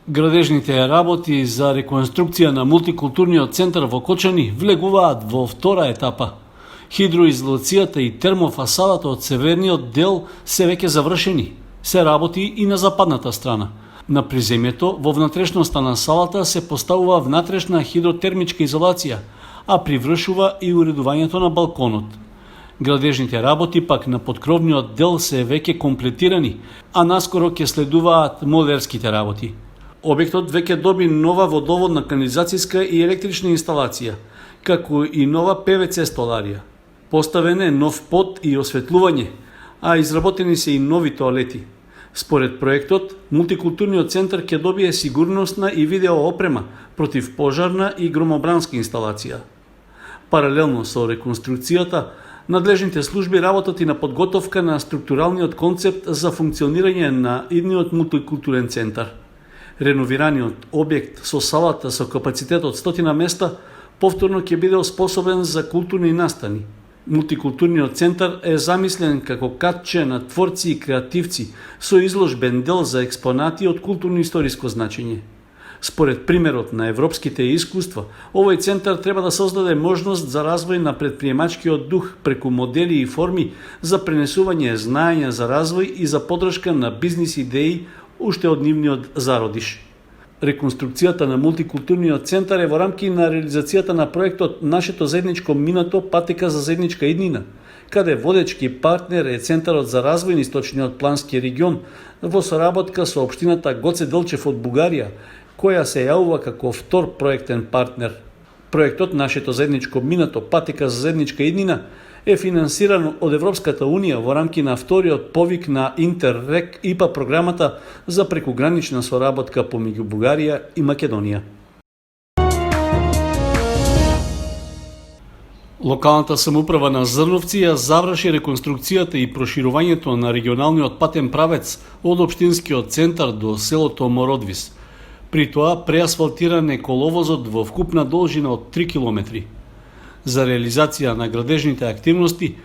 Градежните работи за реконструкција на мултикултурниот центар во Кочани влегуваат во втора етапа. Хидроизолацијата и термофасадата од северниот дел се веќе завршени. Се работи и на западната страна. На приземјето, во внатрешноста на салата се поставува внатрешна хидротермичка изолација, а привршува и уредувањето на балконот. Градежните работи пак на подкровниот дел се веќе комплетирани, а наскоро ќе следуваат модерските работи. Објектот веќе доби нова водоводна канализацијска и електрична инсталација, како и нова ПВЦ столарија. Поставен е нов под и осветлување, а изработени се и нови тоалети. Според проектот, мултикултурниот центар ќе добие сигурносна и видео опрема, противпожарна и громобранска инсталација. Паралелно со реконструкцијата, надлежните служби работат и на подготовка на структуралниот концепт за функционирање на идниот мултикултурен центар. Реновираниот објект со салата со капацитет од 100 места повторно ќе биде способен за културни настани. Мултикултурниот центар е замислен како катче на творци и креативци со изложбен дел за експонати од културно-историско значење. Според примерот на европските искуства, овој центар треба да создаде можност за развој на предприемачкиот дух преку модели и форми за пренесување знаења за развој и за поддршка на бизнис идеи уште од нивниот зародиш. Реконструкцијата на мултикултурниот центар е во рамки на реализацијата на проектот Нашето заедничко минато патека за заедничка иднина, каде водечки партнер е Центарот за развој на Источниот плански регион во соработка со општината Гоце Делчев од Бугарија, која се јавува како втор проектен партнер. Проектот Нашето заедничко минато патека за заедничка иднина е финансиран од Европската Унија во рамки на вториот повик на Интеррек ИПА програмата за прекугранична соработка помеѓу Бугарија и Македонија. Локалната самоуправа на Зрновци ја заврши реконструкцијата и проширувањето на регионалниот патен правец од општинскиот центар до селото Мородвис. При тоа преасфалтиран е коловозот во вкупна должина од 3 километри. За реализација на градежните активности,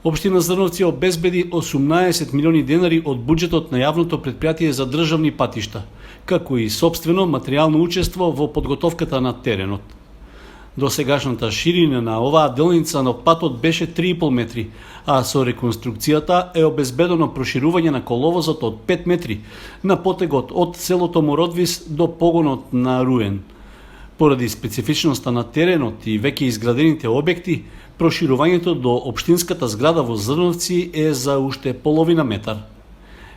Општина Зрновци обезбеди 18 милиони денари од буџетот на јавното претпријатие за државни патишта, како и сопствено материјално учество во подготовката на теренот. Досегашната ширина на оваа делница на патот беше 3,5 метри, а со реконструкцијата е обезбедено проширување на коловозот од 5 метри на потегот од селото Мородвис до погонот на Руен. Поради специфичноста на теренот и веќе изградените објекти, проширувањето до општинската зграда во Зрновци е за уште половина метар.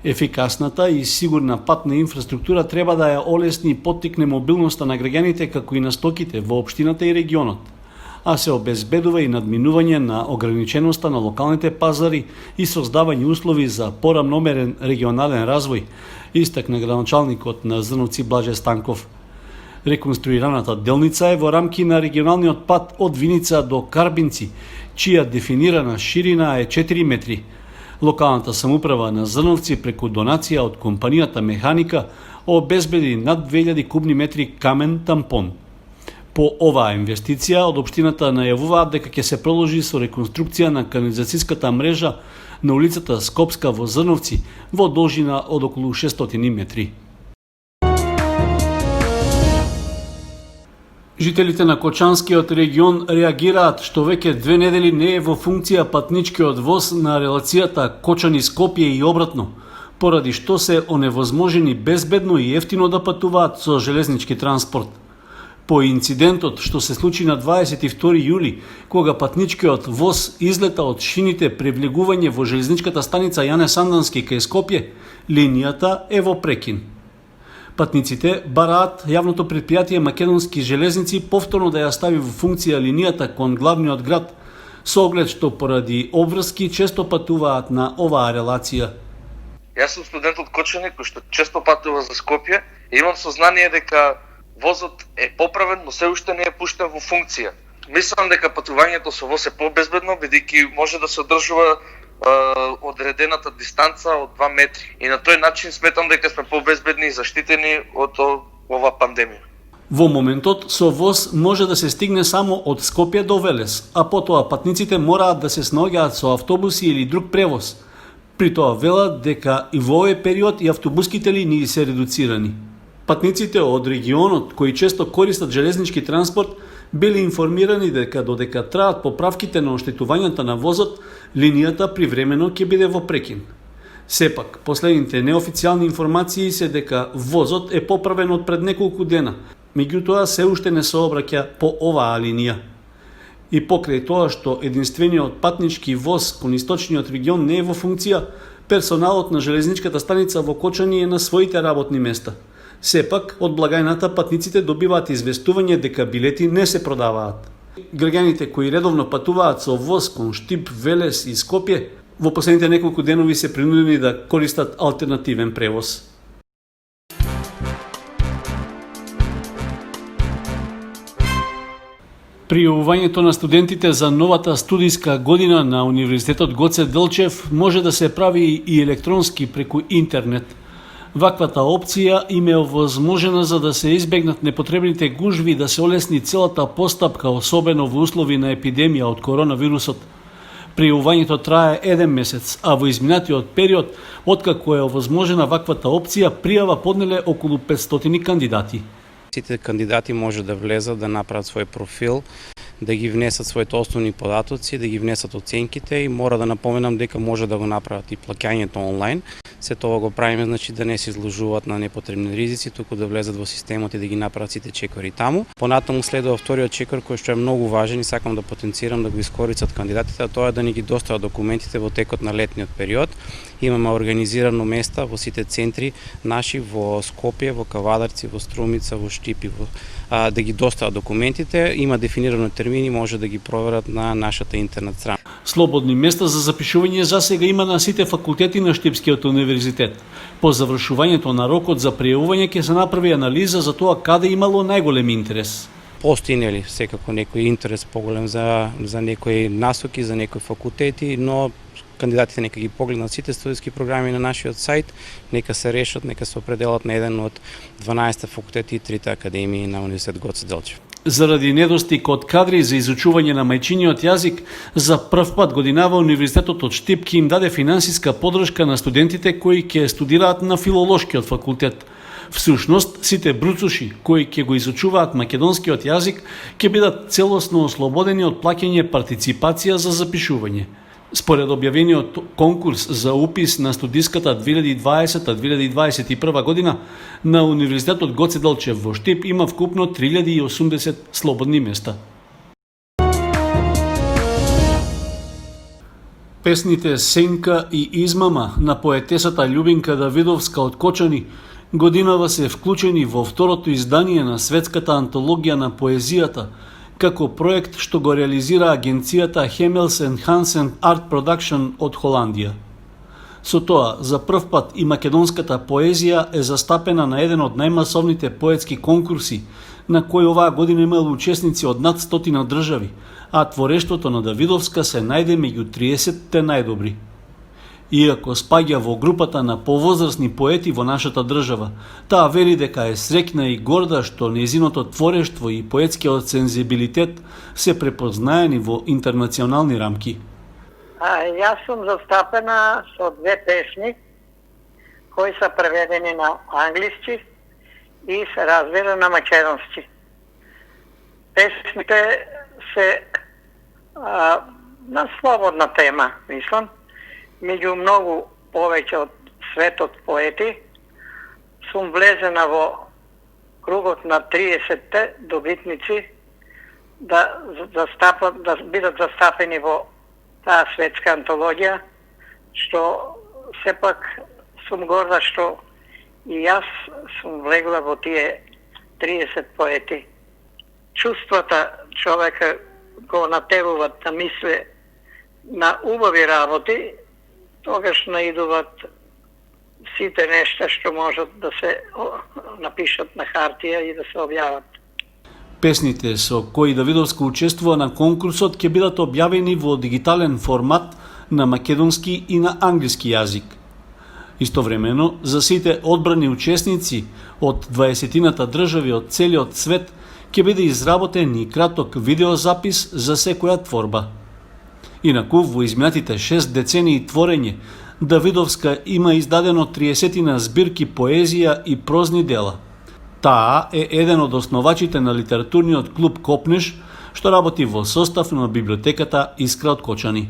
Ефикасната и сигурна патна инфраструктура треба да ја олесни и поттикне мобилноста на граѓаните како и на стоките во општината и регионот, а се обезбедува и надминување на ограниченоста на локалните пазари и создавање услови за порамномерен регионален развој, истакна градоначалникот на Зрновци Блаже Станков. Реконструираната делница е во рамки на регионалниот пат од Виница до Карбинци, чија дефинирана ширина е 4 метри. Локалната самоуправа на Зрновци преку донација од компанијата Механика обезбеди над 2000 кубни метри камен тампон. По оваа инвестиција од општината најавуваат дека ќе се продолжи со реконструкција на канализацијската мрежа на улицата Скопска во Зрновци во должина од околу 600 метри. Жителите на Кочанскиот регион реагираат што веќе 2 недели не е во функција патничкиот воз на релацијата Кочани-Скопје и обратно, поради што се оневозможени безбедно и ефтино да патуваат со железнички транспорт. По инцидентот што се случи на 22 јули, кога патничкиот воз излета од шините при влегување во железничката станица Јане Сандански кај Скопје, линијата е во прекин. Патниците бараат јавното претпријатие Македонски железници повторно да ја стави во функција линијата кон главниот град, со оглед што поради обврски често патуваат на оваа релација. Јас сум студент од Кочани кој што често патува за Скопје и имам сознание дека возот е поправен, но се уште не е пуштен во функција. Мислам дека патувањето со воз е побезбедно, бидејќи може да се одржува одредената дистанца од 2 метри. И на тој начин сметам дека сме побезбедни и заштитени од ова пандемија. Во моментот со воз може да се стигне само од Скопје до Велес, а потоа патниците мораат да се снаоѓаат со автобуси или друг превоз. При тоа велат дека и во овој период и автобуските линии се редуцирани. Патниците од регионот кои често користат железнички транспорт били информирани дека додека траат поправките на оштетувањата на возот, линијата привремено ќе биде во прекин. Сепак, последните неофицијални информации се дека возот е поправен од пред неколку дена, меѓутоа се уште не се обраќа по оваа линија. И покрај тоа што единствениот патнички воз кон источниот регион не е во функција, персоналот на железничката станица во Кочани е на своите работни места. Сепак, од благајната патниците добиваат известување дека билети не се продаваат. Граѓаните кои редовно патуваат со воз кон Штип, Велес и Скопје, во последните неколку денови се принудени да користат алтернативен превоз. Пријавувањето на студентите за новата студиска година на Универзитетот Гоце Делчев може да се прави и електронски преку интернет. Ваквата опција им е овозможена за да се избегнат непотребните гужви и да се олесни целата постапка, особено во услови на епидемија од коронавирусот. Пријавувањето трае 1 месец, а во изминатиот период, откако е овозможена ваквата опција, пријава поднеле околу 500 кандидати. Сите кандидати може да влезат, да направат свој профил, да ги внесат своите основни податоци, да ги внесат оценките и мора да напоменам дека може да го направат и плаќањето онлайн. Се тоа го правиме, значи да не се изложуваат на непотребни ризици, туку да влезат во системот и да ги направат сите чекори таму. Понатаму следува вториот чекор кој што е многу важен и сакам да потенцирам да го искористат кандидатите, а тоа е да ни ги достават документите во текот на летниот период. Имаме организирано места во сите центри наши во Скопје, во Кавадарци, во Струмица, во Штипи, да ги достават документите. Има дефинирано термини, може да ги проверат на нашата интернет страна. Слободни места за запишување засега има на сите факултети на Штипскиот универзитет. По завршувањето на рокот за пријавување ќе се направи анализа за тоа каде имало најголем интерес. Постои нели секако некој интерес поголем за некои насоки, за некои факултети, но кандидатите нека ги погледнат сите студиски програми на нашиот сајт, нека се решат, нека се определат на еден од 12 факултети и 3 академии на Универзитет Гоце Делчев. Заради недостиг од кадри за изучување на мајчиниот јазик, за прв пат годинава Универзитетот од Штип ќе им даде финансиска поддршка на студентите кои ќе студираат на филолошкиот факултет. Всушност, сите бруцуши кои ќе го изучуваат македонскиот јазик ќе бидат целосно ослободени од плаќање партиципација за запишување. Според објавениот конкурс за упис на студиската 2020-2021 година на Универзитетот Гоце Делчев во Штип има вкупно 3080 слободни места. Песните Сенка и Измама на поетесата Љубинка Давидовска од Кочани годинава се вклучени во второто издание на светската антологија на поезијата, како проект што го реализира агенцијата Хемелс & Хансен Art Production од Холандија. Со тоа, за прв пат и македонската поезија е застапена на еден од најмасовните поетски конкурси, на кој оваа година имало учесници од над 100 држави, а творештвото на Давидовска се најде меѓу 30-те најдобри. Иако спаѓа во групата на повозрасни поети во нашата држава, таа вели дека е среќна и горда што нејзиното творештво и поетскиот сензибилитет се препознаени во интернационални рамки. Јас сум застапена со 2 песни кои се преведени на англиски и се разбира на македонски. Песните се на слободна тема, мислам, меѓу многу повеќе од светот поети, сум влезена во кругот на 30-те добитници да бидат застапени во таа светска антологија, што сепак сум горда што и јас сум влегла во тие 30 поети. Чувствата човека го натеруваат да мисли на убави работи, тогаш наидуваат сите нешта што можат да се напишат на хартија и да се објават. Песните со кои Давидовска учествува на конкурсот ќе бидат објавени во дигитален формат на македонски и на англиски јазик. Истовремено, за сите одбрани учесници од 20-тината држави од целиот свет ќе биде изработен и краток видеозапис за секоја творба. Инаку, во изминатите 6 децении творење, Давидовска има издадено 30 збирки поезија и прозни дела. Таа е еден од основачите на литературниот клуб Копнеш, што работи во состав на библиотеката Искра од Кочани.